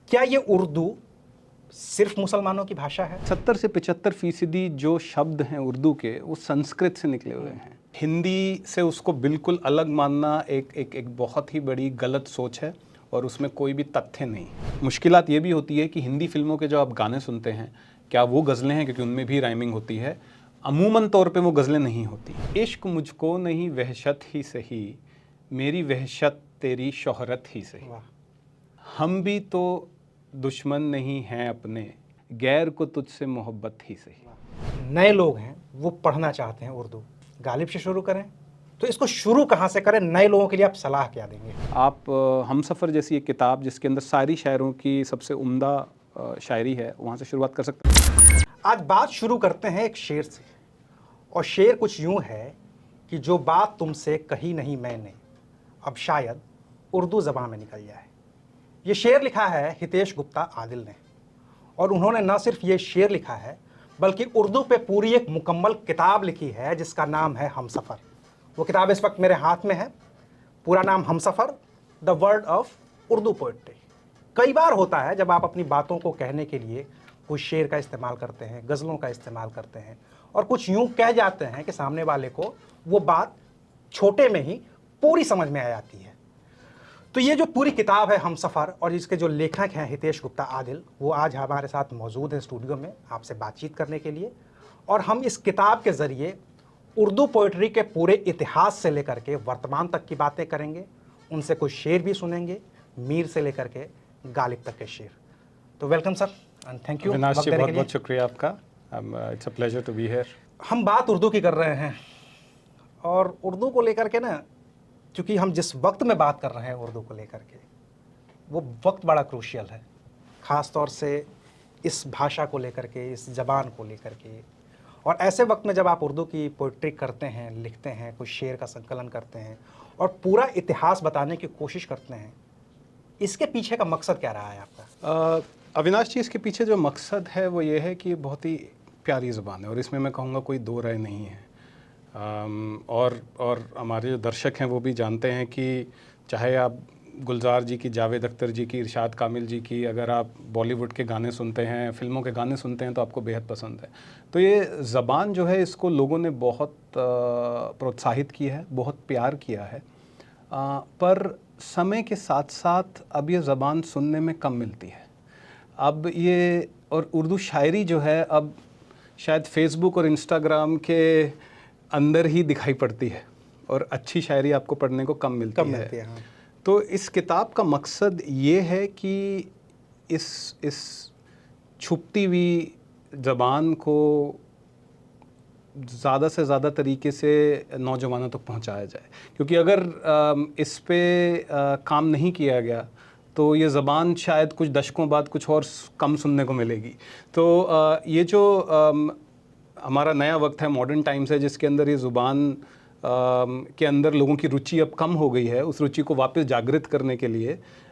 क्या ये उर्दू सिर्फ मुसलमानों की भाषा है? 70 से 75% जो शब्द हैं उर्दू के वो संस्कृत से निकले हुए हैं। हिंदी से उसको बिल्कुल अलग मानना एक बहुत ही बड़ी गलत सोच है और उसमें कोई भी तथ्य नहीं। मुश्किलात ये भी होती है कि हिंदी फिल्मों के जो आप गाने सुनते हैं क्या वो गज़लें हैं, क्योंकि उनमें भी राइमिंग होती है। अमूमन तौर पे वो गज़लें नहीं होती। इश्क मुझको नहीं वहशत ही सही, मेरी वहशत तेरी शोहरत ही सही। हम भी तो दुश्मन नहीं हैं अपने, गैर को तुझसे मोहब्बत ही सही। नए लोग हैं वो पढ़ना चाहते हैं उर्दू, गालिब से शुरू करें तो इसको शुरू कहाँ से करें? नए लोगों के लिए आप सलाह क्या देंगे? आप हमसफ़र जैसी एक किताब जिसके अंदर सारी शायरों की सबसे उम्दा शायरी है, वहाँ से शुरुआत कर सकते हैं। आज बात शुरू करते हैं एक शेर से, और शेर कुछ यूं है कि जो बात तुमसे कही नहीं मैंने, अब शायद उर्दू ज़बान में निकल जाए। ये शेर लिखा है हितेश गुप्ता आदिल ने, और उन्होंने न सिर्फ ये शेर लिखा है बल्कि उर्दू पे पूरी एक मुकम्मल किताब लिखी है जिसका नाम है हमसफ़र। वो किताब इस वक्त मेरे हाथ में है। पूरा नाम Humsafar, the world of Urdu poetry. कई बार होता है जब आप अपनी बातों को कहने के लिए कुछ शेर का इस्तेमाल करते हैं, गज़लों का इस्तेमाल करते हैं, और कुछ यूं कह जाते हैं कि सामने वाले को वो बात छोटे में ही पूरी समझ में आ जाती है। तो ये जो पूरी किताब है हमसफ़र, और इसके जो लेखक हैं हितेश गुप्ता आदिल, वो आज हमारे साथ मौजूद हैं स्टूडियो में आपसे बातचीत करने के लिए। और हम इस किताब के ज़रिए उर्दू पोइट्री के पूरे इतिहास से लेकर के वर्तमान तक की बातें करेंगे, उनसे कुछ शेर भी सुनेंगे, मीर से लेकर के गालिब तक के शेर। तो welcome sir and thank you. Avinash ji, बहुत बहुत शुक्रिया आपका। It's a pleasure to be here. हम बात उर्दू की कर रहे हैं, और उर्दू को लेकर के ना, क्योंकि हम जिस वक्त में बात कर रहे हैं उर्दू को लेकर के, वो वक्त बड़ा क्रूशियल है, ख़ास तौर से इस भाषा को लेकर के, इस ज़बान को लेकर के। और ऐसे वक्त में जब आप उर्दू की पोइट्री करते हैं, लिखते हैं, कुछ शेर का संकलन करते हैं और पूरा इतिहास बताने की कोशिश करते हैं, इसके पीछे का मकसद क्या रहा है आपका? अविनाश जी, इसके पीछे जो मकसद है वो ये है कि बहुत ही प्यारी ज़बान है और इसमें मैं कहूँगा कोई दो राय नहीं है। और हमारे जो दर्शक हैं वो भी जानते हैं कि चाहे आप गुलजार जी की, जावेद अख्तर जी की, इरशाद कामिल जी की, अगर आप बॉलीवुड के गाने सुनते हैं, फिल्मों के गाने सुनते हैं तो आपको बेहद पसंद है। तो ये ज़बान जो है इसको लोगों ने बहुत प्रोत्साहित किया है, बहुत प्यार किया है, पर समय के साथ साथ अब ये ज़बान सुनने में कम मिलती है। अब ये, और उर्दू शायरी जो है अब शायद फेसबुक और इंस्टाग्राम के अंदर ही दिखाई पड़ती है और अच्छी शायरी आपको पढ़ने को कम मिलती है। हाँ। तो इस किताब का मकसद ये है कि इस छुपती हुई ज़बान को ज़्यादा से ज़्यादा तरीके से नौजवानों तक पहुंचाया जाए, क्योंकि अगर इस पे काम नहीं किया गया तो ये ज़बान शायद कुछ दशकों बाद कुछ और कम सुनने को मिलेगी। तो ये जो हमारा नया वक्त है, मॉडर्न टाइम्स है, जिसके अंदर ये ज़ुबान के अंदर लोगों की रुचि अब कम हो गई है, उस रुचि को वापस जागृत करने के लिए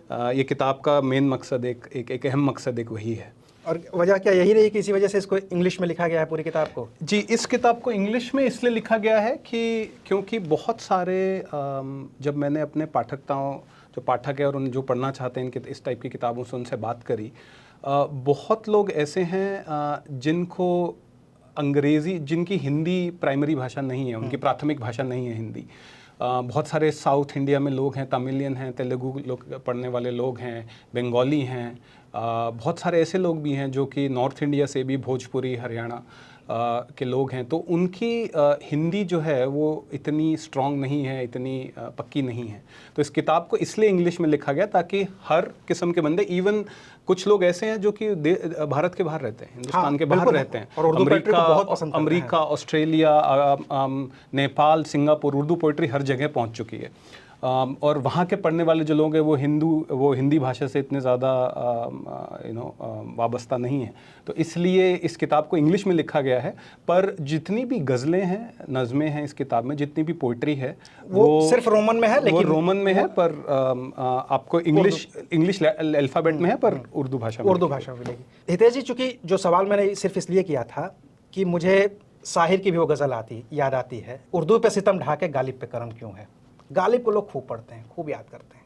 ये किताब का मेन मकसद, एक अहम मकसद एक वही है। और वजह क्या यही रही कि इसी वजह से इसको इंग्लिश में लिखा गया है पूरी किताब को? जी, इस किताब को इंग्लिश में इसलिए लिखा गया है कि क्योंकि बहुत सारे जब मैंने अपने पाठकताओं, जो पाठक है और उन जो पढ़ना चाहते हैं इस टाइप की किताबों से, उनसे बात करी, बहुत लोग ऐसे हैं जिनको अंग्रेज़ी, जिनकी हिंदी प्राइमरी भाषा नहीं है, उनकी प्राथमिक भाषा नहीं है हिंदी। बहुत सारे साउथ इंडिया में लोग हैं, तमिलियन हैं, तेलुगु लोग पढ़ने वाले लोग हैं, बंगाली हैं, बहुत सारे ऐसे लोग भी हैं जो कि नॉर्थ इंडिया से भी, भोजपुरी, हरियाणा के लोग हैं। तो उनकी हिंदी जो है वो इतनी स्ट्रॉन्ग नहीं है, इतनी पक्की नहीं है। तो इस किताब को इसलिए इंग्लिश में लिखा गया ताकि हर किस्म के बंदे, इवन कुछ लोग ऐसे हैं जो कि भारत के बाहर रहते हैं, हिंदुस्तान के बाहर रहते हैं, और America, Australia, Nepal, Singapore, Urdu poetry हर जगह पहुंच चुकी है। और वहाँ के पढ़ने वाले जो लोग हैं वो हिंदी भाषा से इतने ज़्यादा वाबस्ता नहीं है। तो इसलिए इस किताब को इंग्लिश में लिखा गया है। पर जितनी भी गज़लें हैं, नज़में हैं इस किताब में, जितनी भी पोइट्री है वो सिर्फ रोमन में है, लेकिन वो रोमन में है, पर आपको इंग्लिश अल्फ़ाबेट में है, पर उर्दू भाषा में मिलेगी। हितेश जी, चूँकि जो सवाल मैंने सिर्फ इसलिए किया था कि मुझे साहिर की भी वो गज़ल याद आती है, उर्दू पे सितम ढाके गालिब पे करम क्यों है। गालिब को लोग खूब पढ़ते हैं, खूब याद करते हैं,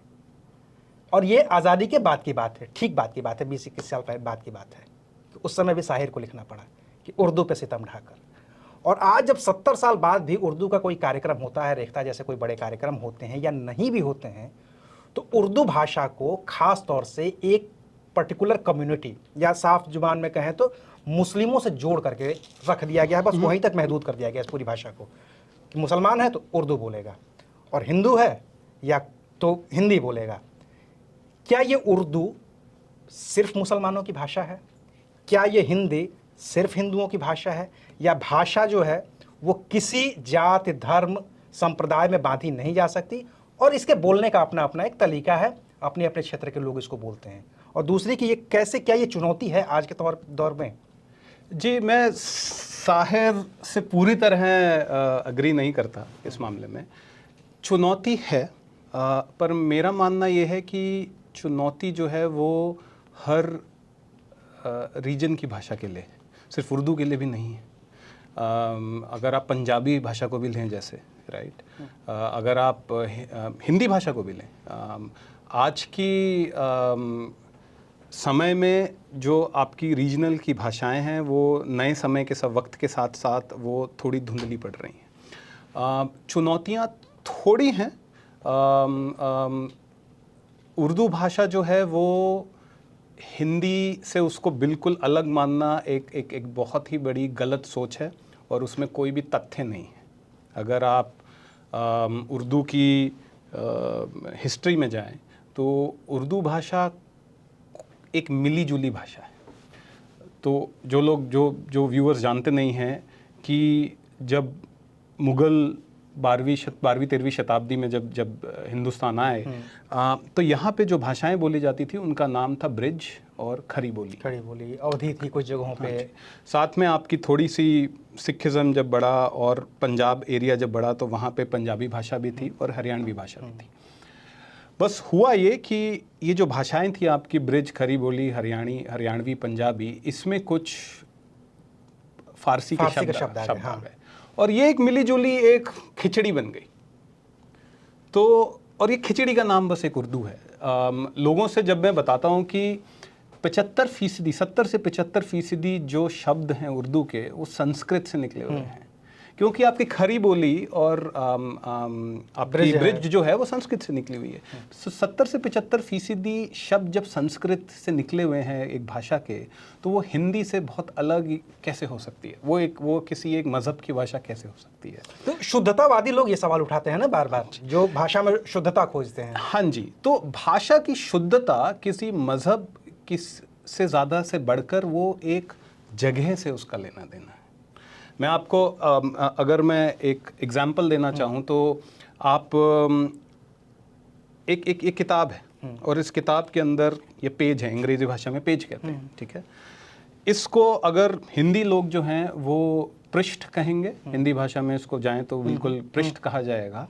और ये आज़ादी के बाद की बात है, ठीक बात की बात है, 20-21 साल पहले बात की बात है कि उस समय भी शाहिर को लिखना पड़ा कि उर्दू पे सितम ढाकर। और आज जब 70 साल बाद भी उर्दू का कोई कार्यक्रम होता है, रेख्ता जैसे कोई बड़े कार्यक्रम होते हैं या नहीं भी होते हैं, तो उर्दू भाषा को ख़ास तौर से एक पर्टिकुलर कम्युनिटी या साफ जुबान में कहें तो मुस्लिमों से जोड़ करके रख दिया गया है, बस वहीं तक महदूद कर दिया गया इस पूरी भाषा को कि मुसलमान है तो उर्दू बोलेगा और हिंदू है या तो हिंदी बोलेगा। क्या ये उर्दू सिर्फ मुसलमानों की भाषा है? क्या ये हिंदी सिर्फ हिंदुओं की भाषा है? या भाषा जो है वो किसी जाति धर्म संप्रदाय में बांधी नहीं जा सकती और इसके बोलने का अपना अपना एक तरीका है, अपने अपने क्षेत्र के लोग इसको बोलते हैं। और दूसरी कि ये कैसे, क्या ये चुनौती है आज के दौर में? जी, मैं साहिर से पूरी तरह अग्री नहीं करता इस मामले में। चुनौती है, पर मेरा मानना ये है कि चुनौती जो है वो हर रीजन की भाषा के लिए, सिर्फ उर्दू के लिए भी नहीं है। अगर आप पंजाबी भाषा को भी लें जैसे, राइट, अगर आप हिंदी भाषा को भी लें, आज की समय में जो आपकी रीजनल की भाषाएं हैं वो नए समय के सब वक्त के साथ साथ वो थोड़ी धुंधली पड़ रही हैं। चुनौतियां थोड़ी हैं। उर्दू भाषा जो है वो हिंदी से उसको बिल्कुल अलग मानना एक बहुत ही बड़ी गलत सोच है और उसमें कोई भी तथ्य नहीं है। अगर आप उर्दू की हिस्ट्री में जाएं तो उर्दू भाषा एक मिली जुली भाषा है। तो जो लोग जो व्यूअर्स जानते नहीं हैं कि जब मुग़ल 12वीं-13वीं शताब्दी में जब हिंदुस्तान आए, तो यहाँ पे जो भाषाएं बोली जाती थी उनका नाम था ब्रिज और खड़ी बोली अवधी थी कुछ जगहों पे। साथ में आपकी थोड़ी सी सिखिज़म जब बढ़ा और पंजाब एरिया जब बढ़ा तो वहाँ पे पंजाबी भाषा भी थी और हरियाणवी भाषा भी थी। बस हुआ ये कि ये जो भाषाएं थी आपकी ब्रिज, खड़ी बोली, हरियाणवी, पंजाबी, इसमें कुछ फारसी के शब्द आ गए और ये एक मिली-जुली एक खिचड़ी बन गई। तो और ये खिचड़ी का नाम बस एक उर्दू है। लोगों से जब मैं बताता हूँ कि 75%, 70 से 75% जो शब्द हैं उर्दू के वो संस्कृत से निकले हुए हैं, क्योंकि आपकी खड़ी बोली और आपकी ब्रिज जो है वो संस्कृत से निकली हुई है। 70 से 75% शब्द जब संस्कृत से निकले हुए हैं एक भाषा के, तो वो हिंदी से बहुत अलग कैसे हो सकती है? वो किसी एक मज़हब की भाषा कैसे हो सकती है? तो शुद्धतावादी लोग ये सवाल उठाते हैं ना बार बार, जो भाषा में शुद्धता खोजते हैं। हाँ जी, तो भाषा की शुद्धता किसी मज़हब से ज़्यादा से बढ़कर वो एक जगह से उसका लेना देना है। मैं आपको अगर मैं एक एग्जाम्पल देना चाहूँ तो आप एक किताब है और इस किताब के अंदर ये पेज है, अंग्रेज़ी भाषा में पेज कहते हैं, ठीक है। इसको अगर हिंदी लोग जो हैं वो पृष्ठ कहेंगे, हिंदी भाषा में इसको जाएं तो बिल्कुल पृष्ठ कहा जाएगा।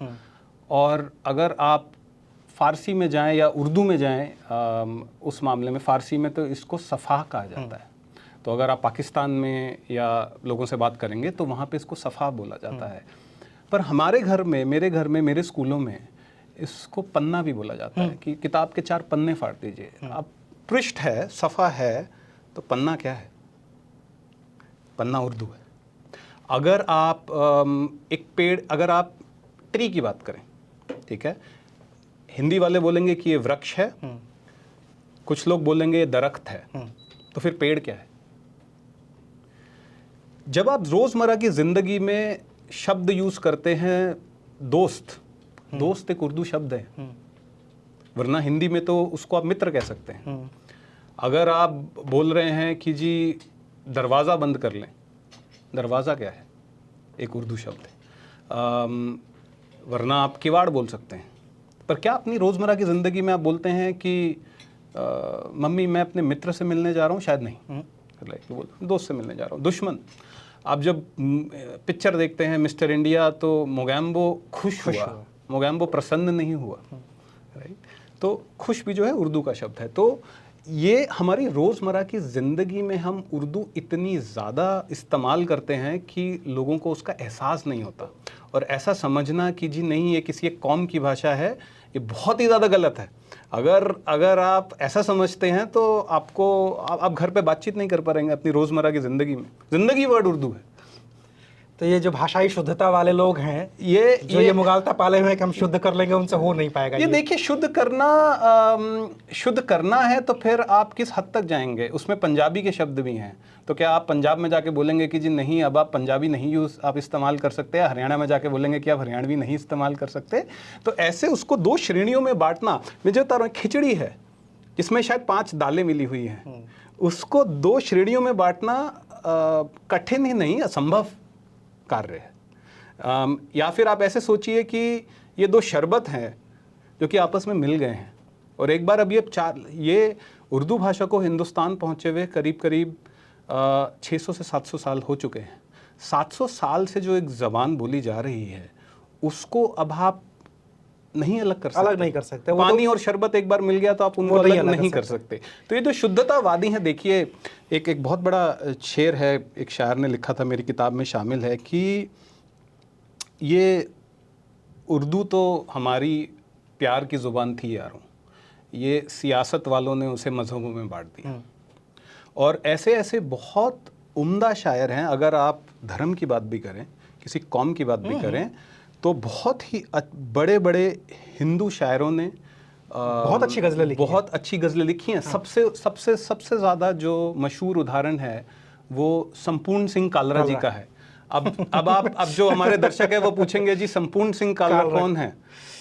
और अगर आप फ़ारसी में जाएं या उर्दू में जाएं, उस मामले में फ़ारसी में तो इसको सफ़ा कहा जाता है। तो अगर आप पाकिस्तान में या लोगों से बात करेंगे तो वहाँ पे इसको सफ़ा बोला जाता है। पर हमारे घर में, मेरे घर में, मेरे स्कूलों में इसको पन्ना भी बोला जाता है कि किताब के 4 पन्ने फाड़ दीजिए। अब पृष्ठ है, सफ़ा है, तो पन्ना क्या है? पन्ना उर्दू है। अगर आप एक पेड़, अगर आप ट्री की बात करें, ठीक है, हिंदी वाले बोलेंगे कि ये वृक्ष है, कुछ लोग बोलेंगे ये दरख्त है, तो फिर पेड़ क्या है? जब आप रोज़मर्रा की ज़िंदगी में शब्द यूज़ करते हैं, दोस्त एक उर्दू शब्द है, वरना हिंदी में तो उसको आप मित्र कह सकते हैं। अगर आप बोल रहे हैं कि जी दरवाज़ा बंद कर लें, दरवाज़ा क्या है? एक उर्दू शब्द है। वरना आप किवाड़ बोल सकते हैं। पर क्या अपनी रोज़मर्रा की ज़िंदगी में आप बोलते हैं कि मम्मी मैं अपने मित्र से मिलने जा रहा हूँ? शायद नहीं। दोस्त से मिलने जा रहा हूँ। दुश्मन, आप जब पिक्चर देखते हैं मिस्टर इंडिया तो मोगैम्बो खुश हुआ, मोगैम्बो प्रसन्न नहीं हुआ, राइट? तो खुश भी जो है उर्दू का शब्द है। तो ये हमारी रोज़मर्रा की ज़िंदगी में हम उर्दू इतनी ज़्यादा इस्तेमाल करते हैं कि लोगों को उसका एहसास नहीं होता। और ऐसा समझना कि जी नहीं ये किसी एक कौम की भाषा है, ये बहुत ही ज़्यादा गलत है। अगर आप ऐसा समझते हैं तो आप घर पे बातचीत नहीं कर पाएंगे अपनी रोज़मर्रा की ज़िंदगी में। ज़िंदगी वर्ड उर्दू है। तो ये जो भाषाई शुद्धता वाले लोग हैं, ये मुगालता पाले हुए कि हम शुद्ध कर लेंगे, उनसे हो नहीं पाएगा। ये देखिए, शुद्ध करना है तो फिर आप किस हद तक जाएंगे? उसमें पंजाबी के शब्द भी हैं, तो क्या आप पंजाब में जाके बोलेंगे कि जी नहीं, अब आप पंजाबी नहीं आप इस्तेमाल कर सकते, या हरियाणा में जाके बोलेंगे कि आप हरियाणवी नहीं इस्तेमाल कर सकते? तो ऐसे उसको 2 श्रेणियों में बांटना, मैं जो बता रहा हूँ, खिचड़ी है जिसमें शायद 5 दालें मिली हुई हैं, उसको 2 श्रेणियों में बांटना कठिन ही नहीं, असंभव कार्य है। या फिर आप ऐसे सोचिए कि ये 2 शरबत हैं जो कि आपस में मिल गए हैं, और एक बार अब ये उर्दू भाषा को हिंदुस्तान पहुंचे हुए करीब 600 से 700 साल हो चुके हैं। 700 साल से जो एक ज़बान बोली जा रही है, उसको अब आप नहीं अलग कर सकते। पानी और शरबत एक बार मिल गया तो आप उनको अलग नहीं कर सकते। तो ये जो शुद्धतावादी हैं, देखिए, एक बहुत बड़ा शेर है, एक शायर ने लिखा था, मेरी किताब में शामिल है, कि ये उर्दू तो हमारी प्यार की ज़ुबान थी यारों, ये सियासत वालों ने उसे मज़हबों में बांट दिया। और ऐसे ऐसे बहुत उम्दा शायर हैं। अगर आप धर्म की बात भी करें, किसी कौम की बात भी करें, तो बहुत ही बड़े बड़े हिंदू शायरों ने बहुत अच्छी गज़लें लिखी हैं। सबसे ज़्यादा जो मशहूर उदाहरण है वो संपूर्ण सिंह कालरा जी का है। अब जो हमारे दर्शक है वो पूछेंगे, जी संपूर्ण सिंह कालरा कौन है?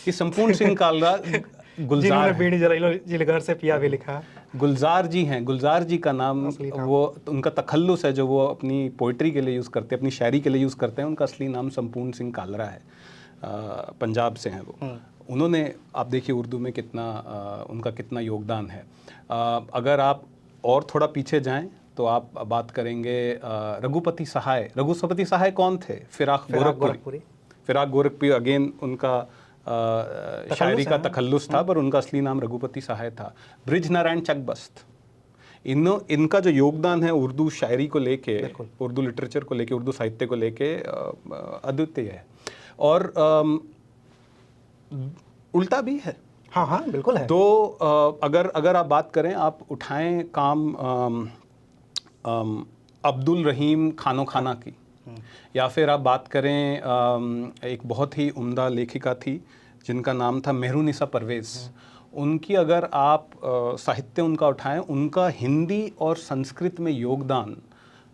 कि संपूर्ण सिंह कालरा गुलजार जिलगर से पिया भी लिखा, गुलजार जी हैं। गुलजार जी का नाम, वो उनका तखल्लुस है जो वो अपनी पोइट्री के लिए यूज़ करते हैं, अपनी शायरी के लिए यूज़ करते हैं। उनका असली नाम संपूर्ण सिंह कालरा है, पंजाब से हैं वो। उन्होंने, आप देखिए उर्दू में उनका कितना योगदान है। अगर आप और थोड़ा पीछे जाएं तो आप बात करेंगे रघुपति सहाय। रघुपति सहाय कौन थे? फिराक गोरखपुरी। फिराक गोरखपुरी, अगेन उनका शायरी का तखल्लुस था, पर उनका असली नाम रघुपति सहाय था। ब्रिज नारायण चकबस्त, इनका जो योगदान है उर्दू शायरी को लेके, उर्दू लिटरेचर को लेके, उर्दू साहित्य को लेके, अद्वितीय है। और उल्टा भी है। हाँ बिल्कुल है। तो अगर आप बात करें, आप उठाएं काम अब्दुल रहीम खानो खाना की, या फिर आप बात करें एक बहुत ही उम्दा लेखिका थी जिनका नाम था मेहरुनिसा परवेज़। उनकी अगर आप साहित्य उनका उठाएं, उनका हिंदी और संस्कृत में योगदान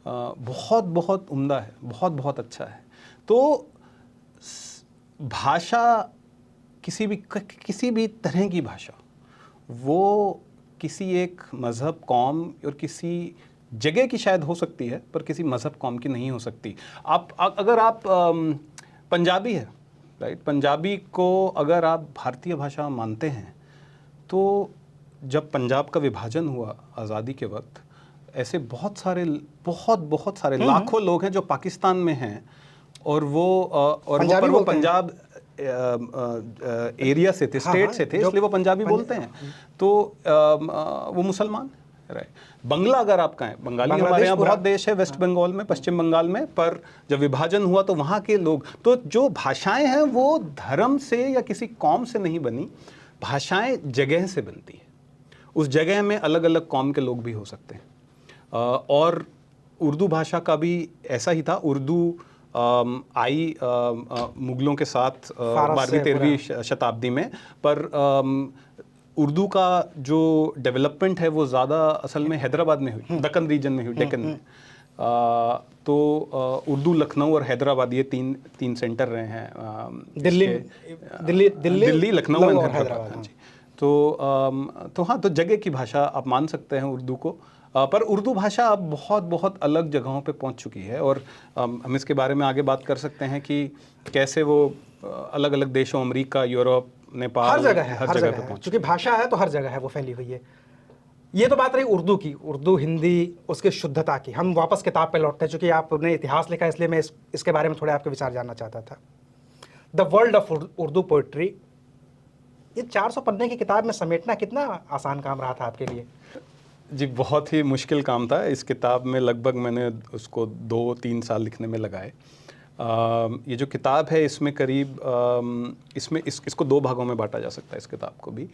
बहुत बहुत उम्दा है, बहुत बहुत अच्छा है। तो भाषा, किसी भी तरह की भाषा, वो किसी एक मज़हब, कौम और किसी जगह की शायद हो सकती है, पर किसी मज़हब, कौम की नहीं हो सकती। अगर आप पंजाबी है, राइट, पंजाबी को अगर आप भारतीय भाषा मानते हैं, तो जब पंजाब का विभाजन हुआ आज़ादी के वक्त, ऐसे बहुत सारे लाखों लोग हैं जो पाकिस्तान में हैं, और वो पंजाब एरिया से थे, स्टेट से थे, इसलिए वो पंजाबी बोलते हैं। तो वो मुसलमान, राइट। बंगला अगर आप कहें, बंगाली हमारे यहाँ बहुत देश है, वेस्ट बंगाल में, पश्चिम बंगाल में, पर जब विभाजन हुआ तो वहाँ के लोग, तो जो भाषाएं हैं वो धर्म से या किसी कौम से नहीं बनी, भाषाएं जगह से बनती है। उस जगह में अलग अलग कौम के लोग भी हो सकते हैं। और उर्दू भाषा का भी ऐसा ही था। उर्दू आई मुगलों के साथ 12वीं-13वीं शताब्दी में, पर उर्दू का जो डेवलपमेंट है वो ज़्यादा असल में हैदराबाद में हुई, दक्कन रीजन में हुई, डेक्कन में। तो उर्दू लखनऊ और हैदराबाद, ये तीन सेंटर रहे हैं। दिल्ली, लखनऊ और हैदराबाद। जी। तो हाँ, तो जगह की भाषा आप मान सकते हैं उर्दू को। पर उर्दू भाषा अब बहुत अलग जगहों पे पहुंच चुकी है, और हम इसके बारे में आगे बात कर सकते हैं कि कैसे वो अलग अलग देशों, अमेरिका, यूरोप, नेपाल, हर जगह पे पहुंच। क्योंकि भाषा है तो हर जगह है, वो फैली हुई है। ये तो बात रही उर्दू की, उर्दू, हिंदी, उसके शुद्धता की। हम वापस किताब पे लौटते हैं, चूँकि आपने इतिहास लिखा है, इसलिए मैं इसके बारे में थोड़े आपके विचार जानना चाहता था। The world of Urdu poetry, ये 400 पन्ने की किताब में समेटना कितना आसान काम रहा था आपके लिए? जी, बहुत ही मुश्किल काम था। इस किताब में लगभग मैंने उसको 2-3 साल लिखने में लगाए। ये जो किताब है, इसमें करीब इसको 2 भागों में बांटा जा सकता है, इस किताब को भी।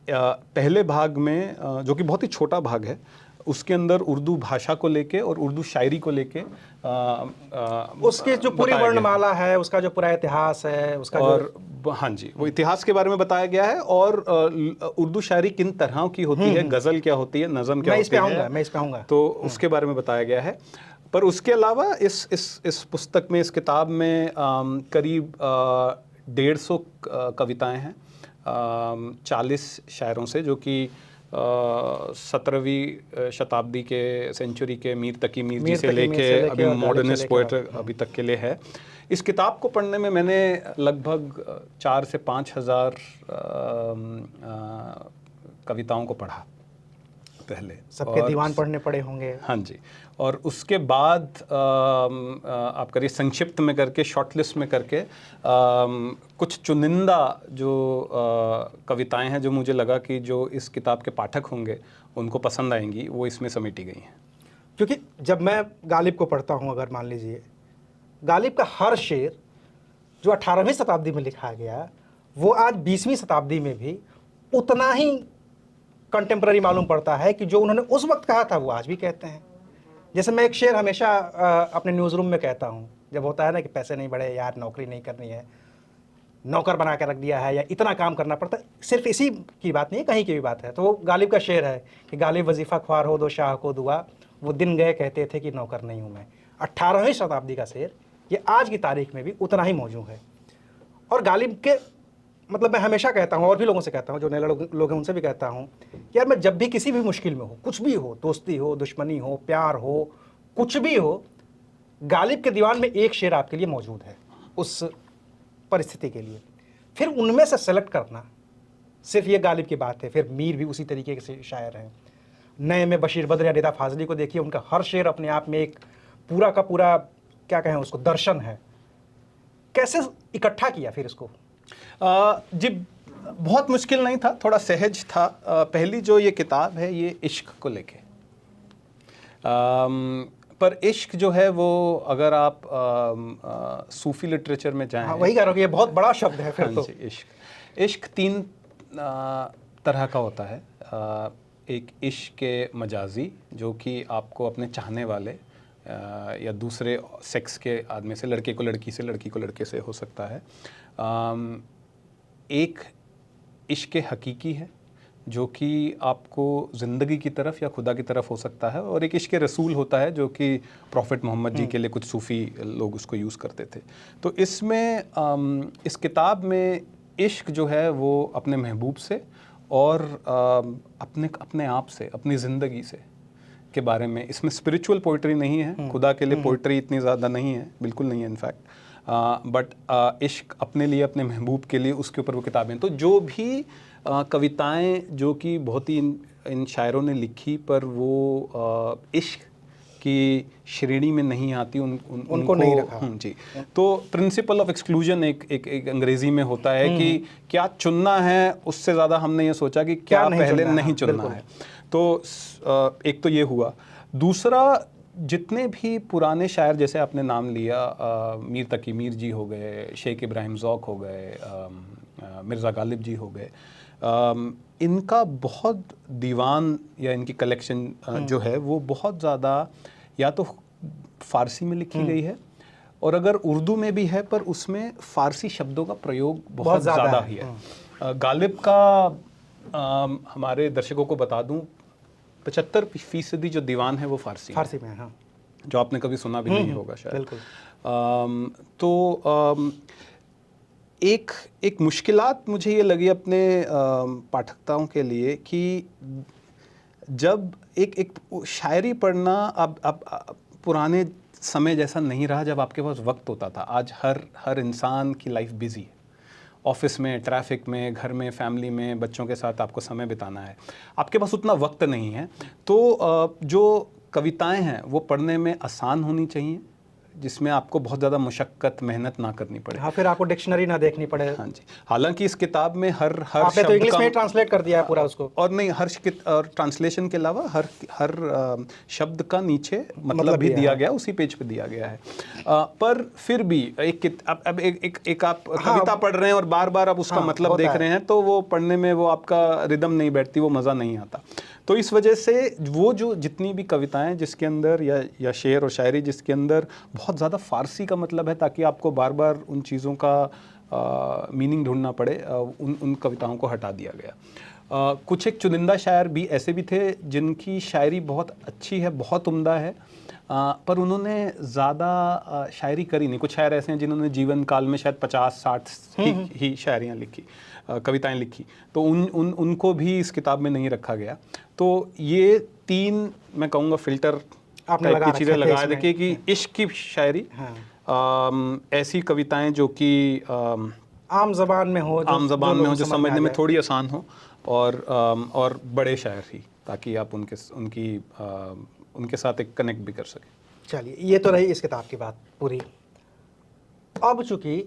पहले भाग में जो कि बहुत ही छोटा भाग है, उसके अंदर उर्दू भाषा को लेके और उर्दू शायरी को लेके उसकी जो पूरी बताया गया है। वर्णमाला है, उसका जो पूरा इतिहास है, उसका जो और हाँ जी, वो इतिहास के बारे में बताया गया है, और उर्दू शायरी किन तरह की होती है, गज़ल क्या होती है, नज़म क्या मैं इस पे होती है, आऊंगा, मैं इस पे आऊंगा। तो उसके बारे में बताया गया है। पर उसके अलावा इस पुस्तक में, इस किताब में करीब 150 कविताएं हैं 40 शायरों से, जो कि 17वीं शताब्दी के सेंचुरी के मीर तकी मीर जी से लेके अभी और गालिब से मॉडर्निस्ट लेके पोएट अभी तक के लिए है। इस किताब को पढ़ने में मैंने लगभग 4 से 5 हज़ार कविताओं को पढ़ा पहले। सबके और दीवान पढ़ने पड़े होंगे। हाँ जी, और उसके बाद आप करिए संक्षिप्त में करके, शॉर्ट लिस्ट में करके कुछ चुनिंदा जो कविताएं हैं जो मुझे लगा कि जो इस किताब के पाठक होंगे उनको पसंद आएंगी, वो इसमें समेटी गई हैं। क्योंकि जब मैं गालिब को पढ़ता हूँ, अगर मान लीजिए गालिब का हर शेर जो 18वीं शताब्दी में लिखा गया, वो आज 20वीं शताब्दी में भी उतना ही कंटेम्प्ररी मालूम पड़ता है कि जो उन्होंने उस वक्त कहा था वो आज भी कहते हैं। जैसे मैं एक शेर हमेशा अपने न्यूज़ रूम में कहता हूँ, जब होता है ना कि पैसे नहीं बढ़े यार, नौकरी नहीं करनी है, नौकर बना के रख दिया है, या इतना काम करना पड़ता है, सिर्फ इसी की बात नहीं है, कहीं की भी बात है। तो वो गालिब का शेर है कि गालिब वजीफ़ा ख्वार हो दो शाह को दुआ, वो दिन गए कहते थे कि नौकर नहीं हूँ मैं। 18वीं शताब्दी का शेर ये आज की तारीख में भी उतना ही मौजूद है। और गालिब के मतलब मैं हमेशा कहता हूँ, और भी लोगों से कहता हूँ, जो नए लोग हैं उनसे भी कहता हूँ, यार मैं जब भी किसी भी मुश्किल में हो, कुछ भी हो, दोस्ती हो, दुश्मनी हो, प्यार हो, कुछ भी हो, गालिब के दीवान में एक शेर आपके लिए मौजूद है उस परिस्थिति के लिए। फिर उनमें से सेलेक्ट करना सिर्फ ये गालिब की बात है। फिर मीर भी उसी तरीके के शायर हैं। नए में बशीर बद्र या निदा फाजली को देखिए, उनका हर शेर अपने आप में एक पूरा का पूरा, क्या कहें उसको, दर्शन है। कैसे इकट्ठा किया फिर इसको? जी, बहुत मुश्किल नहीं था, थोड़ा सहज था। पहली जो ये किताब है ये इश्क को लेके, पर इश्क जो है वो अगर आप सूफी लिटरेचर में जाएं, हाँ, वही कह रहा हूँ कि ये बहुत बड़ा शब्द है फिर। हाँ तो जी, इश्क 3 तरह का होता है। एक इश्क मजाजी, जो कि आपको अपने चाहने वाले या दूसरे सेक्स के आदमी से, लड़के को लड़की से, लड़की को लड़के से हो सकता है। एक इश्क हकीकी है जो कि आपको ज़िंदगी की तरफ या खुदा की तरफ हो सकता है, और एक इश्क रसूल होता है जो कि प्रॉफिट मोहम्मद जी के लिए कुछ सूफ़ी लोग उसको यूज़ करते थे। तो इसमें इस किताब में इश्क जो है वो अपने महबूब से और अपने आप से, अपनी ज़िंदगी से के बारे में, इसमें स्पिरिचुअल पोइट्री नहीं है, खुदा के लिए पोइट्री इतनी ज़्यादा नहीं है, बिल्कुल नहीं है इनफैक्ट, बट इश्क अपने लिए, अपने महबूब के लिए, उसके ऊपर वो किताबें। तो जो भी कविताएं जो कि बहुत ही इन शायरों ने लिखी पर वो इश्क की श्रेणी में नहीं आती, उनको नहीं रखा। जी। तो प्रिंसिपल ऑफ एक्सक्लूजन एक अंग्रेजी में होता है कि क्या चुनना है, उससे ज़्यादा हमने ये सोचा कि क्या पहले नहीं चुनना है। तो एक तो ये हुआ। दूसरा, जितने भी पुराने शायर, जैसे आपने नाम लिया, मीर तकी मीर जी हो गए, शेख इब्राहिम ज़ौक़ हो गए, मिर्ज़ा गालिब जी हो गए, इनका बहुत दीवान या इनकी कलेक्शन जो है वो बहुत ज़्यादा या तो फ़ारसी में लिखी गई है, और अगर उर्दू में भी है पर उसमें फ़ारसी शब्दों का प्रयोग बहुत ज़्यादा ही है। गालिब का हमारे दर्शकों को बता दूं, 75% जो दीवान है वो फ़ारसी में है। हाँ। जो आपने कभी सुना भी नहीं होगा शायद। बिल्कुल। तो एक मुश्किलात मुझे ये लगी अपने पाठकताओं के लिए कि जब एक शायरी पढ़ना अब पुराने समय जैसा नहीं रहा जब आपके पास वक्त होता था। आज हर इंसान की लाइफ बिजी है, ऑफिस में, ट्रैफिक में, घर में, फैमिली में, बच्चों के साथ आपको समय बिताना है, आपके पास उतना वक्त नहीं है। तो जो कविताएं हैं वो पढ़ने में आसान होनी चाहिए, जिसमें आपको बहुत ज़्यादा मुशक्क़त मेहनत ना करनी पड़े। हाँ, फिर आपको डिक्शनरी ना देखनी पड़े। हाँ जी, हालांकि इस किताब में हर आपने तो शब्द इंग्लिश का में ट्रांसलेट कर दिया है पूरा उसको। और नहीं, और ट्रांसलेशन के अलावा हर शब्द का नीचे मतलब भी दिया गया, उसी पेज पे दिया गया है। पर फिर भी अब एक आप कविता पढ़ रहे हैं और बार बार आप उसका मतलब देख रहे हैं, तो वो पढ़ने में वो आपका रिदम नहीं बैठती, वो मज़ा नहीं आता। तो इस वजह से वो जो जितनी भी कविताएं जिसके अंदर या शेर और शायरी जिसके अंदर बहुत ज़्यादा फ़ारसी का मतलब है, ताकि आपको बार बार उन चीज़ों का मीनिंग ढूंढना पड़े, उन कविताओं को हटा दिया गया। कुछ एक चुनिंदा शायर भी ऐसे भी थे जिनकी शायरी बहुत अच्छी है, बहुत उम्दा है, पर उन्होंने ज़्यादा शायरी करी नहीं। कुछ शायर ऐसे हैं जिन्होंने जीवन काल में शायद 50-60 ही शायरियाँ लिखी, कविताएं लिखी, तो उनको भी इस किताब में नहीं रखा गया। तो ये 3 मैं कहूँगा फ़िल्टर टाइप की चीज़ें लगा देखिए कि इश्क की शायरी, ऐसी कविताएं जो कि आम ज़बान में हो, जो समझने में थोड़ी आसान हो, और बड़े शायर ही, ताकि आप उनके साथ एक कनेक्ट भी कर सकें। चलिए, ये तो रही इस किताब की बात पूरी। अब चूँकि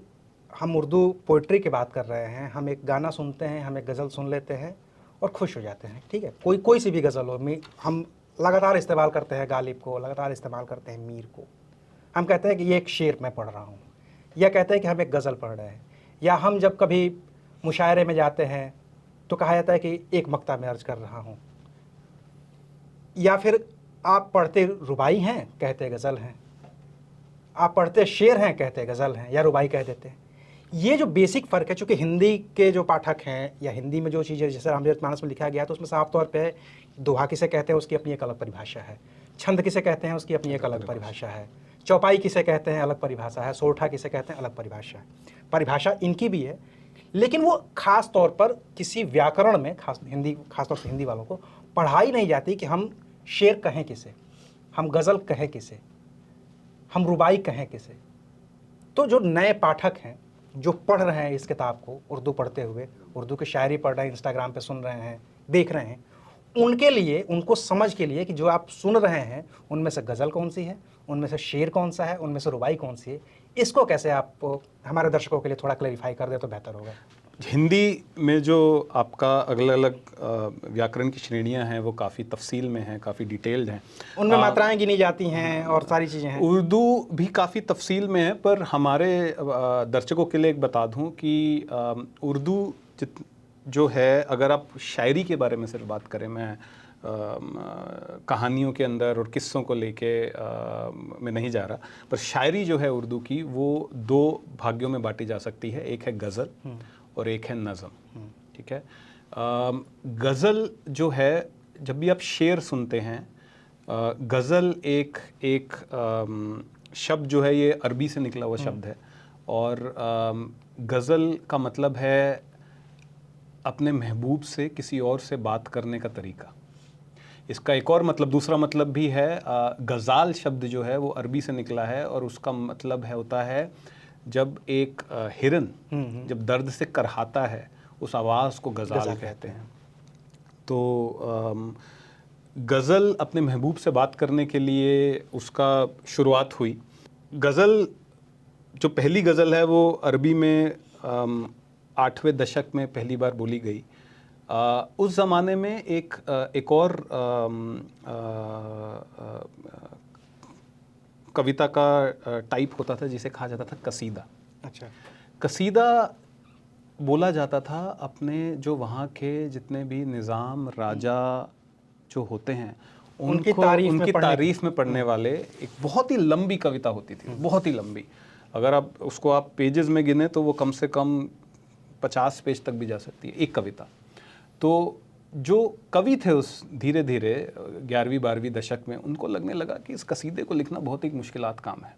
हम उर्दू पोइट्री की बात कर रहे हैं, हम एक गाना सुनते हैं, हम एक गज़ल सुन लेते हैं और खुश हो जाते हैं, ठीक है, कोई सी भी गज़ल हो, हम लगातार इस्तेमाल करते हैं गालिब को, लगातार इस्तेमाल करते हैं मीर को। हम कहते हैं कि ये एक शेर मैं पढ़ रहा हूँ, या कहते हैं कि हम एक गज़ल पढ़ रहे हैं, या हम जब कभी मुशायरे में जाते हैं तो कहा जाता है कि एक मक्ता में अर्ज कर रहा हूँ, या फिर आप पढ़ते रुबाई हैं, कहते गज़ल हैं, आप पढ़ते शेर हैं, कहते गज़ल हैं, या रुबाई कह देते हैं। ये जो बेसिक फ़र्क है, चूँकि हिंदी के जो पाठक हैं या हिंदी में जो चीज़ें जैसे रामचरितमानस में लिखा गया है, तो उसमें साफ तौर पे दोहा किसे कहते हैं उसकी अपनी एक अलग परिभाषा है, छंद किसे कहते हैं उसकी अपनी एक अलग परिभाषा है, चौपाई किसे कहते हैं अलग परिभाषा है, सोरठा किसे कहते हैं अलग परिभाषा है। परिभाषा इनकी भी है, लेकिन वो ख़ास तौर पर किसी व्याकरण में ख़ास तौर से हिंदी वालों को पढ़ाई नहीं जाती कि हम शेर कहें किसे, हम गज़ल कहें किसे, हम रुबाई कहें किसे। तो जो नए पाठक हैं जो पढ़ रहे हैं इस किताब को, उर्दू पढ़ते हुए, उर्दू की शायरी पढ़ रहे हैं, इंस्टाग्राम पे सुन रहे हैं, देख रहे हैं, उनके लिए, उनको समझ के लिए कि जो आप सुन रहे हैं उनमें से गज़ल कौन सी है, उनमें से शेर कौन सा है, उनमें से रुबाई कौन सी है, इसको कैसे आप हमारे दर्शकों के लिए थोड़ा क्लैरिफाई कर दे तो बेहतर होगा। हिंदी में जो आपका अलग अलग व्याकरण की श्रेणियां हैं वो काफ़ी तफसील में हैं, काफ़ी डिटेल्ड हैं, उनमें मात्राएं गिनी जाती हैं और सारी चीज़ें हैं। उर्दू भी काफ़ी तफसील में है, पर हमारे दर्शकों के लिए एक बता दूं कि उर्दू जो है, अगर आप शायरी के बारे में सिर्फ बात करें, मैं कहानियों के अंदर और किस्सों को लेके मैं नहीं जा रहा, पर शायरी जो है उर्दू की वो 2 भाग्यों में बांटी जा सकती है, एक है गज़ल और एक है नज़म, ठीक है। गज़ल जो है, जब भी आप शेर सुनते हैं, गज़ल एक शब्द जो है ये अरबी से निकला हुआ शब्द है, और गज़ल का मतलब है अपने महबूब से किसी और से बात करने का तरीका। इसका एक और मतलब, दूसरा मतलब भी है, गज़ाल शब्द जो है वो अरबी से निकला है, और उसका मतलब होता है जब एक हिरन जब दर्द से करहाता है, उस आवाज़ को गज़ाल कहते हैं। तो गज़ल अपने महबूब से बात करने के लिए उसका शुरुआत हुई। गज़ल जो पहली गज़ल है वो अरबी में 8वें दशक में पहली बार बोली गई। उस ज़माने में एक और कविता का टाइप होता था जिसे कहा जाता था कसीदा। अच्छा। कसीदा बोला जाता था अपने जो वहाँ के जितने भी निज़ाम राजा जो होते हैं उनकी तारीफ में पढ़ने वाले, एक बहुत ही लंबी कविता होती थी, बहुत ही लंबी। अगर आप पेजेस में गिने तो वो कम से कम 50 पेज तक भी जा सकती है एक कविता। तो जो कवि थे उस धीरे धीरे 11वीं 12वीं दशक में उनको लगने लगा कि इस कसीदे को लिखना बहुत ही मुश्किलात काम है।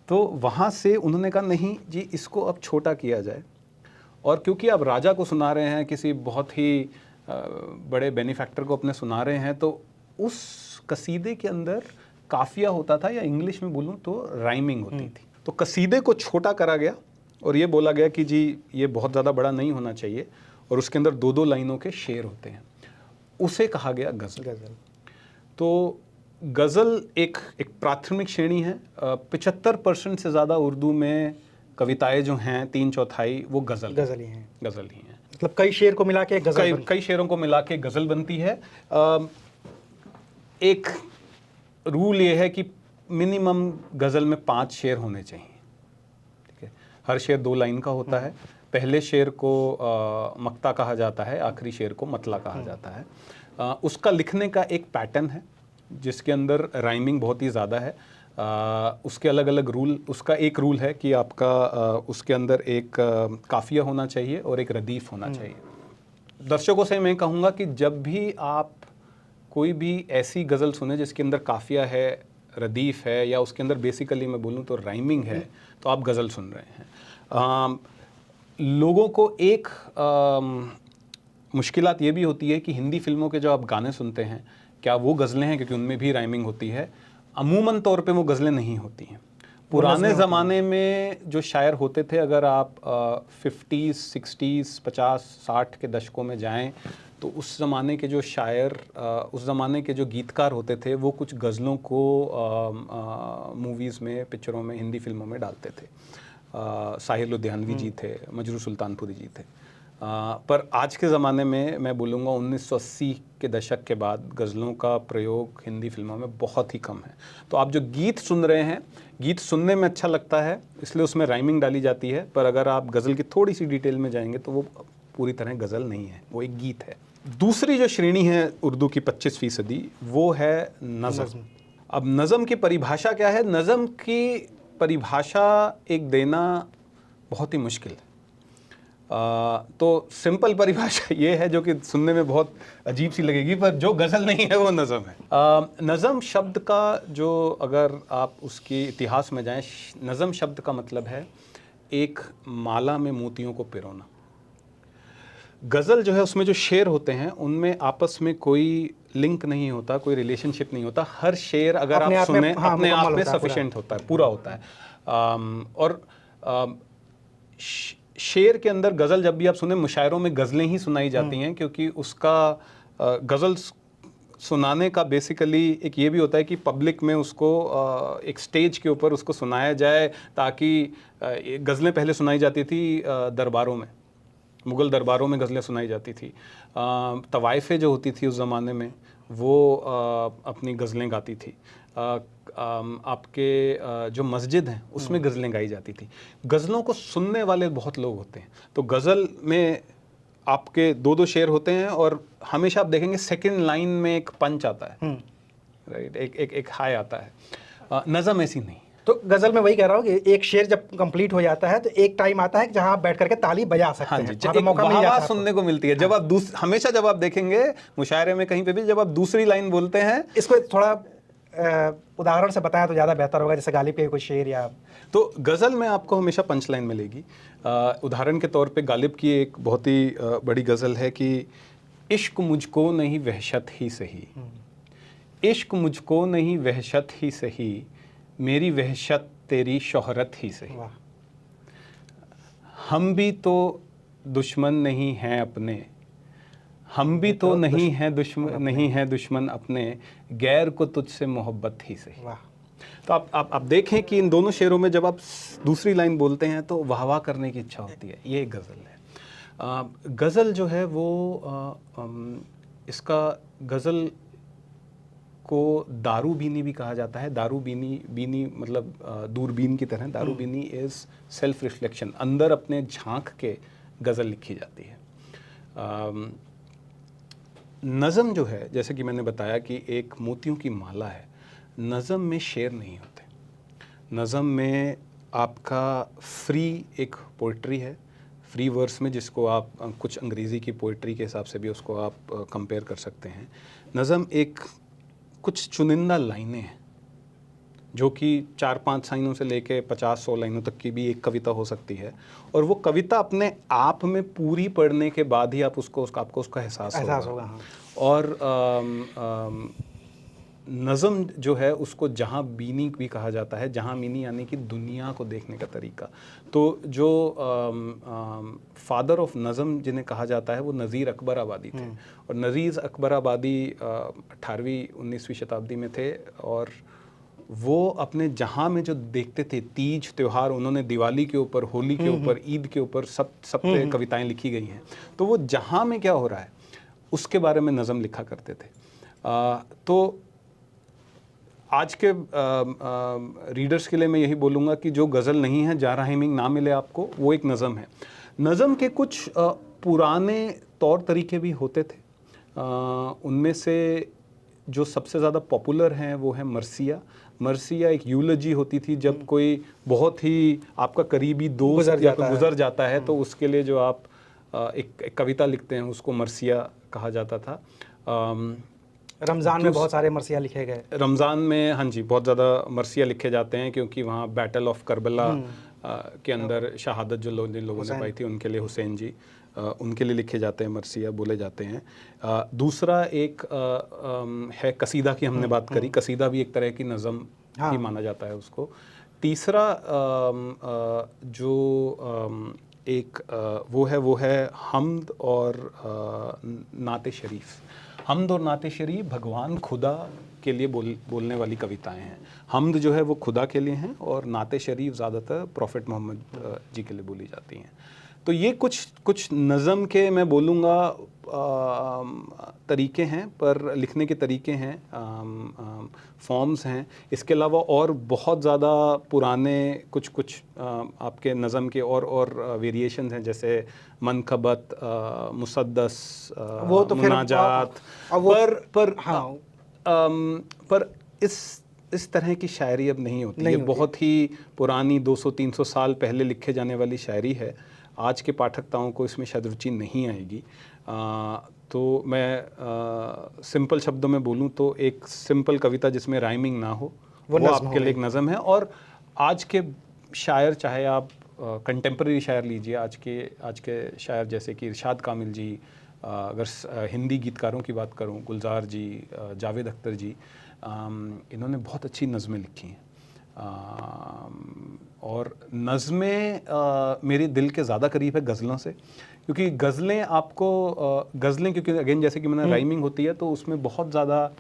तो वहाँ से उन्होंने कहा नहीं जी, इसको अब छोटा किया जाए, और क्योंकि आप राजा को सुना रहे हैं, किसी बहुत ही बड़े बेनिफैक्टर को अपने सुना रहे हैं, तो उस कसीदे के अंदर काफिया होता था, या इंग्लिश में बोलूँ तो राइमिंग होती थी। तो कसीदे को छोटा करा गया और ये बोला गया कि जी ये बहुत ज़्यादा बड़ा नहीं होना चाहिए, और उसके अंदर 2-2 लाइनों के शेर होते हैं, उसे कहा गया गज़ल। तो गज़ल एक प्राथमिक श्रेणी है। 75% से ज़्यादा उर्दू में कविताएं जो हैं 3/4 वो गज़ल गज़ल ही हैं। गज़ल ही हैं। मतलब कई शेर को मिला के एक गज़ल कई शेरों को मिला के गज़ल बनती है। एक रूल ये है कि मिनिमम गज़ल में 5 शेर होने चाहिए। ठीक है, हर शेर 2 लाइन का होता है। पहले शेर को मक्ता कहा जाता है, आखिरी शेर को मतला कहा जाता है। उसका लिखने का एक पैटर्न है जिसके अंदर राइमिंग बहुत ही ज़्यादा है। उसके अलग अलग रूल, उसका एक रूल है कि आपका उसके अंदर एक काफिया होना चाहिए और एक रदीफ होना चाहिए। दर्शकों से मैं कहूँगा कि जब भी आप कोई भी ऐसी गज़ल सुने जिसके अंदर काफिया है, रदीफ है, या उसके अंदर बेसिकली मैं बोलूँ तो राइमिंग है, तो आप गज़ल सुन रहे हैं। लोगों को एक मुश्किलात ये भी होती है कि हिंदी फिल्मों के जो आप गाने सुनते हैं क्या वो गज़लें हैं, क्योंकि उनमें भी राइमिंग होती है। अमूमन तौर पे वो गज़लें नहीं होती हैं। पुराने ज़माने में जो शायर होते थे, अगर आप 50s 60s 50 60 के दशकों में जाएं तो उस ज़माने के जो शायर, उस ज़माने के जो गीतकार होते थे, वो कुछ गज़लों को मूवीज़ में, पिक्चरों में, हिंदी फिल्मों में डालते थे। साहिर लुधियानवी जी थे, मजरू सुल्तानपुरी जी थे। पर आज के ज़माने में मैं बोलूँगा 1980 के दशक के बाद गज़लों का प्रयोग हिंदी फिल्मों में बहुत ही कम है। तो आप जो गीत सुन रहे हैं, गीत सुनने में अच्छा लगता है इसलिए उसमें राइमिंग डाली जाती है, पर अगर आप गज़ल की थोड़ी सी डिटेल में जाएंगे तो वो पूरी तरह गज़ल नहीं है, वो एक गीत है। दूसरी जो श्रेणी है उर्दू की 25% वो है नज़म। अब नज़म की परिभाषा क्या है? नज़म की परिभाषा एक देना बहुत ही मुश्किल है। तो सिंपल परिभाषा ये है, जो कि सुनने में बहुत अजीब सी लगेगी, पर जो गज़ल नहीं है वो नज़म है। नज़म शब्द का जो, अगर आप उसके इतिहास में जाएं, नज़म शब्द का मतलब है एक माला में मोतियों को पिरोना। गज़ल जो है उसमें जो शेर होते हैं उनमें आपस में कोई लिंक नहीं होता, कोई रिलेशनशिप नहीं होता। हर शेर अगर आप सुने अपने आप में सफिशिएंट होता है, पूरा होता है। और शेर के अंदर गज़ल जब भी आप सुने, मुशायरों में गज़लें ही सुनाई जाती हैं, क्योंकि उसका गज़ल सुनाने का बेसिकली एक ये भी होता है कि पब्लिक में उसको एक स्टेज के ऊपर उसको सुनाया जाए, ताकि गज़लें पहले सुनाई जाती थी दरबारों में, मुग़ल दरबारों में गज़लें सुनाई जाती थी। तवाइफ़ें जो होती थी उस ज़माने में वो अपनी गज़लें गाती थी। आपके जो मस्जिद हैं उसमें गज़लें गाई जाती थी। गज़लों को सुनने वाले बहुत लोग होते हैं, तो गज़ल में आपके 2-2 शेर होते हैं और हमेशा आप देखेंगे सेकंड लाइन में एक पंच आता है, राइट, एक हाई आता है। नज़म ऐसी नहीं। तो गज़ल में वही कह रहा हूँ कि एक शेर जब कंप्लीट हो जाता है तो एक टाइम आता है जहां आप बैठ करके ताली बजा सकते हैं। हाँ जी, मौका मिल जाता है, सुनने को मिलती है। जब आप हमेशा जब आप देखेंगे मुशायरे में कहीं पे भी, जब आप दूसरी लाइन बोलते हैं, इसको थोड़ा उदाहरण से बताएं तो ज़्यादा बेहतर होगा, जैसे गालिब के कोई शेर या। तो गज़ल में आपको हमेशा पंच लाइन मिलेगी। उदाहरण के तौर पे गालिब की एक बहुत ही बड़ी गज़ल है कि इश्क मुझको नहीं वहशत ही सही, इश्क मुझको नहीं वहशत ही सही, मेरी वहशत तेरी शोहरत ही सही। हम भी तो दुश्मन नहीं हैं अपने, हम भी तो नहीं हैं दुश्मन अपने, गैर को तुझसे मोहब्बत ही सही। तो आप देखें कि इन दोनों शेरों में जब आप दूसरी लाइन बोलते हैं तो वाह वाह करने की इच्छा होती है। ये एक गज़ल है। गज़ल जो है वो इसका गज़ल को दारूबीनी भी कहा जाता है। दारूबीनी मतलब दूरबीन की तरह। दारूबीनी इज़ सेल्फ रिफ्लेक्शन, अंदर अपने झांक के गज़ल लिखी जाती है। नज़म जो है, जैसे कि मैंने बताया कि एक मोतियों की माला है। नज़म में शेर नहीं होते। नज़म में आपका फ्री एक पोइट्री है, फ्री वर्स में, जिसको आप कुछ अंग्रेज़ी की पोइट्री के हिसाब से भी उसको आप कंपेयर कर सकते हैं। नज़म एक कुछ चुनिंदा लाइनें हैं जो कि 4-5 लाइनों से लेके 50-100 लाइनों तक की भी एक कविता हो सकती है, और वो कविता अपने आप में पूरी पढ़ने के बाद ही आपको उसका एहसास होगा। हाँ। और नज़म जो है उसको जहाँ बीनी भी कहा जाता है, जहाँ मीनी यानी कि दुनिया को देखने का तरीका। तो जो फादर ऑफ नज़म जिन्हें कहा जाता है वो नज़ीर अकबर आबादी थे, और नज़ीर अकबर आबादी 18वीं 19वीं शताब्दी में थे, और वो अपने जहाँ में जो देखते थे तीज त्यौहार, उन्होंने दिवाली के ऊपर, होली के ऊपर, ईद के ऊपर सब पे कविताएं लिखी गई हैं। तो वो जहाँ में क्या हो रहा है उसके बारे में नज़म लिखा करते थे। तो आज के रीडर्स के लिए मैं यही बोलूँगा कि जो गज़ल नहीं है, जा राइमिंग ना मिले आपको, वो एक नज़म है। नज़म के कुछ पुराने तौर तरीके भी होते थे। उनमें से जो सबसे ज़्यादा पॉपुलर हैं वो है मरसिया। मरसिया एक यूलॉजी होती थी, जब कोई बहुत ही आपका करीबी दोस्त या कोई गुजर जाता है तो उसके लिए जो आप एक कविता लिखते हैं उसको मरसिया कहा जाता था। रमज़ान में बहुत सारे मरसिया लिखे गए। रमज़ान में हाँ जी बहुत ज़्यादा मरसिया लिखे जाते हैं, क्योंकि वहाँ बैटल ऑफ करबला के अंदर शहादत जिन लोगों ने पाई थी उनके लिए, हुसैन जी, उनके लिए लिखे जाते हैं मरसिया, बोले जाते हैं। दूसरा एक है कसीदा की हमने बात करी, कसीदा भी एक तरह की नज़म ही माना जाता है उसको। तीसरा जो एक वो है हम्द और नाते शरीफ। हम्द और नाते शरीफ भगवान खुदा के लिए बोलने वाली कविताएं हैं। हम्द जो है वो खुदा के लिए हैं, और नाते शरीफ ज़्यादातर प्रॉफिट मोहम्मद जी के लिए बोली जाती हैं। तो ये कुछ नज़म के मैं बोलूँगा तरीके हैं, पर लिखने के तरीके हैं, फॉर्म्स हैं। इसके अलावा और बहुत ज़्यादा पुराने कुछ आपके नज़म के और वेरिएशंस हैं, जैसे मनकबत, मुसद्दस, वो तो मुनाजात। पर इस तरह की शायरी अब नहीं होती है। बहुत ही पुरानी 200-300 साल पहले लिखे जाने वाली शायरी है। आज के पाठकताओं को इसमें शायद रुचि नहीं आएगी। तो मैं सिंपल शब्दों में बोलूँ तो एक सिंपल कविता जिसमें राइमिंग ना हो वो आपके लिए एक नज़म है। और आज के शायर, चाहे आप कंटेम्प्रेरी शायर लीजिए, आज के शायर जैसे कि इरशाद कामिल जी, अगर हिंदी गीतकारों की बात करूं, गुलजार जी, जावेद अख्तर जी, इन्होंने बहुत अच्छी नज़में लिखी हैं। और नज़में मेरे दिल के ज़्यादा करीब है गज़लों से, क्योंकि गज़लें आपको क्योंकि अगेन जैसे कि मैंने राइमिंग होती है तो उसमें बहुत ज़्यादा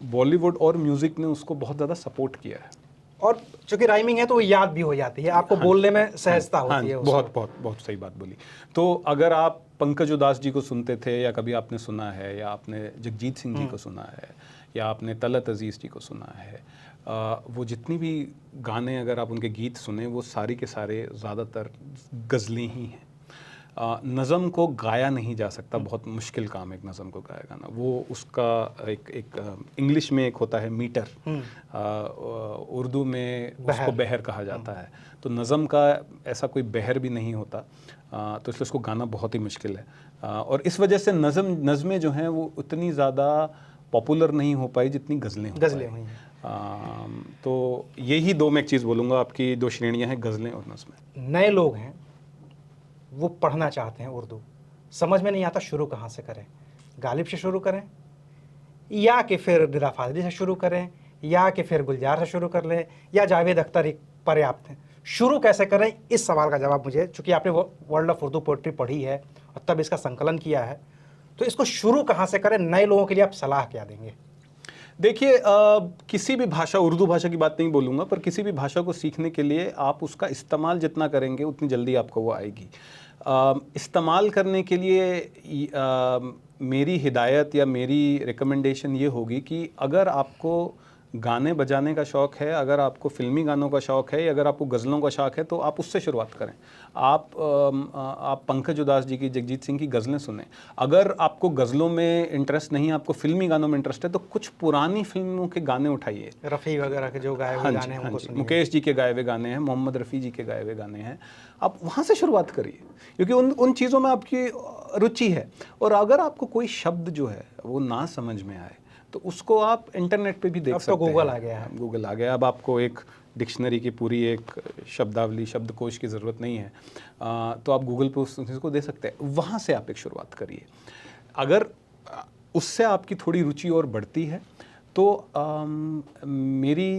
बॉलीवुड और म्यूज़िक ने उसको बहुत ज़्यादा सपोर्ट किया है। और चूंकि राइमिंग है तो याद भी हो जाती है, आपको बोलने में सहजता होती है। बहुत सही बात बोली। तो अगर आप पंकज उदास जी को सुनते थे, या कभी आपने सुना है, या आपने जगजीत सिंह जी को सुना है, या आपने तलत अजीज़ जी को सुना है, वो जितनी भी गाने अगर आप उनके गीत सुने वो सारी के सारे ज़्यादातर गज़लें ही हैं। नज़म को गाया नहीं जा सकता, बहुत मुश्किल काम है एक नज़म को गाया गाना। वो उसका एक इंग्लिश में एक होता है मीटर, उर्दू में उसको बहर कहा जाता है। तो नज़म का ऐसा कोई बहर भी नहीं होता, तो इसलिए उसको गाना बहुत ही मुश्किल है। और इस वजह से नज़में जो हैं वो उतनी ज़्यादा पॉपुलर नहीं हो पाई जितनी गज़लें हुई हैं। तो यही दो मैं एक चीज़ बोलूँगा, आपकी दो श्रेणियाँ हैं, गज़लें और नज़में। नए लोग हैं वो पढ़ना चाहते हैं उर्दू, समझ में नहीं आता शुरू कहाँ से करें, गालिब से शुरू करें या कि फिर निदा फाजली से शुरू करें, या कि फिर गुलजार से शुरू कर लें, या जावेद अख्तर एक पर्याप्त हैं, शुरू कैसे करें? इस सवाल का जवाब मुझे, चूँकि आपने वर्ल्ड ऑफ उर्दू पोइट्री पढ़ी है और तब इसका संकलन किया है, तो इसको शुरू कहाँ से करें? नए लोगों के लिए आप सलाह क्या देंगे? देखिए, किसी भी भाषा, उर्दू भाषा की बात नहीं बोलूँगा, पर किसी भी भाषा को सीखने के लिए आप उसका इस्तेमाल जितना करेंगे उतनी जल्दी आपको वो आएगी। इस्तेमाल करने के लिए मेरी हिदायत या मेरी रिकमेंडेशन ये होगी कि अगर आपको गाने बजाने का शौक़ है, अगर आपको फ़िल्मी गानों का शौक़ है, या अगर आपको गज़लों का शौक़ है, तो आप उससे शुरुआत करें। आप पंकज उदास जी की, जगजीत सिंह की गज़लें सुनें। अगर आपको गज़लों में इंटरेस्ट नहीं है, आपको फ़िल्मी गानों में इंटरेस्ट है, तो कुछ पुरानी फिल्मों के गाने उठाइए, रफ़ी वगैरह के जो गाए हुए गाने हैं उनको सुनिए, मुकेश जी के गाए हुए गाने हैं, मोहम्मद रफ़ी जी के गाए हुए गाने हैं, आप वहाँ से शुरुआत करिए, क्योंकि उन चीज़ों में आपकी रुचि है। और अगर आपको कोई शब्द जो है वो ना समझ में आए तो उसको आप इंटरनेट पे भी देख सकते हैं। अब तो गूगल आ गया है। गूगल आ गया, अब आपको एक डिक्शनरी की पूरी एक शब्दावली, शब्दकोश की ज़रूरत नहीं है। तो आप गूगल पे उस चीज़ को दे सकते हैं, वहाँ से आप एक शुरुआत करिए। अगर उससे आपकी थोड़ी रुचि और बढ़ती है तो मेरी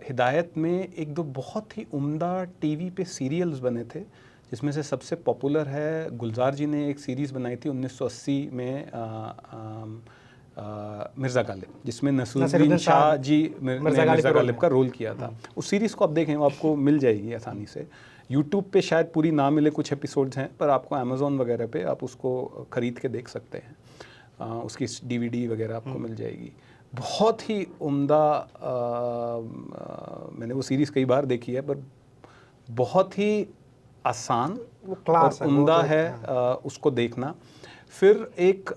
हिदायत में एक दो बहुत ही उम्दा टीवी पे सीरियल्स बने थे, जिसमें से सबसे पॉपुलर है, गुलजार जी ने एक सीरीज़ बनाई थी 1980 में मिर्ज़ा गालिब, जिसमें नसीरुद्दीन शाह जी ने मिर्ज़ा गालिब का रोल किया था। उस सीरीज़ को आप देखें, वो आपको मिल जाएगी आसानी से। यूट्यूब पे शायद पूरी ना मिले, कुछ एपिसोड्स हैं, पर आपको अमेज़ॉन वगैरह पे आप उसको ख़रीद के देख सकते हैं। उसकी DVD वगैरह आपको मिल जाएगी। बहुत ही उम्दा, मैंने वो सीरीज़ कई बार देखी है, पर बहुत ही आसान और उम्दा है उसको देखना। फिर एक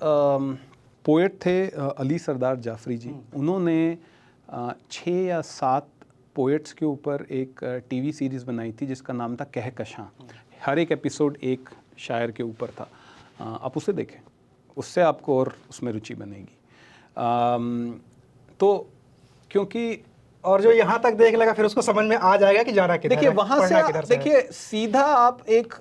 पोएट थे अली सरदार जाफरी जी, उन्होंने 6 या 7 पोएट्स के ऊपर एक टीवी सीरीज़ बनाई थी जिसका नाम था कहकशां। हर एक एपिसोड एक शायर के ऊपर था। आप उसे देखें, उससे आपको और उसमें रुचि बनेगी। तो क्योंकि और जो यहाँ तक देख लेगा फिर उसको समझ में आ जाएगा कि जाना किधर है। देखिए वहाँ से देखिए सीधा आप एक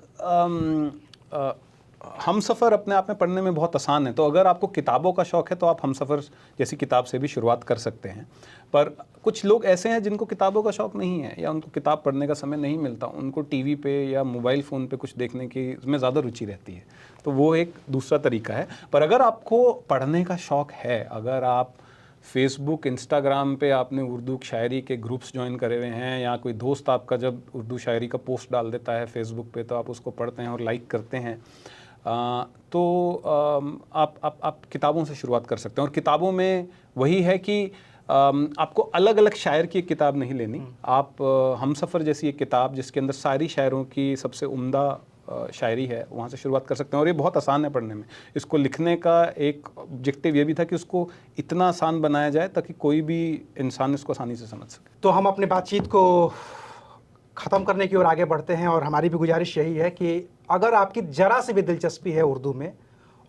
हमसफ़र अपने आप में पढ़ने में बहुत आसान है। तो अगर आपको किताबों का शौक़ है तो आप हमसफ़र जैसी किताब से भी शुरुआत कर सकते हैं। पर कुछ लोग ऐसे हैं जिनको किताबों का शौक़ नहीं है, या उनको किताब पढ़ने का समय नहीं मिलता, उनको टीवी पे या मोबाइल फ़ोन पे कुछ देखने की में ज़्यादा रुचि रहती है, तो वो एक दूसरा तरीका है। पर अगर आपको पढ़ने का शौक़ है, अगर आप फेसबुक, इंस्टाग्राम पे आपने उर्दू शायरी के ग्रुप्स ज्वाइन करे हुए हैं, या कोई दोस्त आपका जब उर्दू शायरी का पोस्ट डाल देता है फेसबुक पे, तो आप उसको पढ़ते हैं और लाइक करते हैं, तो आप किताबों से शुरुआत कर सकते हैं। और किताबों में वही है कि आपको अलग अलग शायर की एक किताब नहीं लेनी। आप हमसफ़र जैसी एक किताब जिसके अंदर सारी शायरों की सबसे उम्दा शायरी है, वहाँ से शुरुआत कर सकते हैं। और ये बहुत आसान है पढ़ने में। इसको लिखने का एक ऑब्जेक्टिव ये भी था कि उसको इतना आसान बनाया जाए ताकि कोई भी इंसान इसको आसानी से समझ सके। तो हम अपनी बातचीत को ख़त्म करने की ओर आगे बढ़ते हैं, और हमारी भी गुजारिश यही है कि अगर आपकी ज़रा सी भी दिलचस्पी है उर्दू में,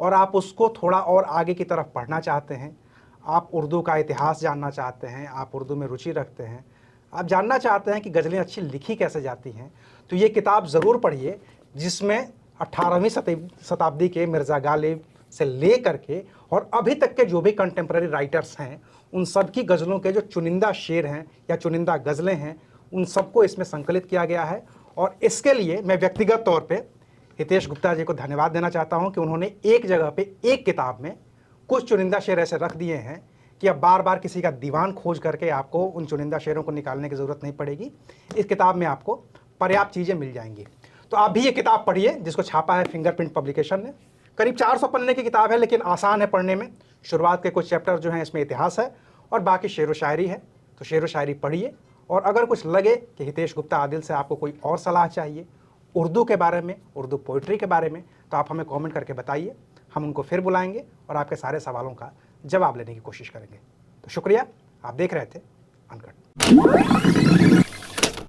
और आप उसको थोड़ा और आगे की तरफ पढ़ना चाहते हैं, आप उर्दू का इतिहास जानना चाहते हैं, आप उर्दू में रुचि रखते हैं, आप जानना चाहते हैं कि गज़लें अच्छी लिखी कैसे जाती हैं, तो ये किताब ज़रूर पढ़िए, जिसमें 18वीं शताब्दी के मिर्ज़ा गालिब से ले करके और अभी तक के जो भी कंटेम्प्रेरी राइटर्स हैं, उन सब की गज़लों के जो चुनिंदा शेर हैं या चुनिंदा गज़लें हैं, उन सबको इसमें संकलित किया गया है। और इसके लिए मैं व्यक्तिगत तौर पे हितेश गुप्ता जी को धन्यवाद देना चाहता हूं कि उन्होंने एक जगह पे एक किताब में कुछ चुनिंदा शेर ऐसे रख दिए हैं कि अब बार बार किसी का दीवान खोज करके आपको उन चुनिंदा शेरों को निकालने की ज़रूरत नहीं पड़ेगी। इस किताब में आपको पर्याप्त चीज़ें मिल जाएंगी। तो आप भी ये किताब पढ़िए, जिसको छापा है फिंगरप्रिंट पब्लिकेशन ने। करीब 400 पन्ने की किताब है, लेकिन आसान है पढ़ने में। शुरुआत के कुछ चैप्टर जो हैं इसमें इतिहास है, और बाकी शेर व शायरी है। तो शेर व शायरी पढ़िए, और अगर कुछ लगे कि हितेश गुप्ता आदिल से आपको कोई और सलाह चाहिए उर्दू के बारे में, उर्दू पोइट्री के बारे में, तो आप हमें कमेंट करके बताइए। हम उनको फिर बुलाएंगे और आपके सारे सवालों का जवाब लेने की कोशिश करेंगे। तो शुक्रिया, आप देख रहे थे अनकट।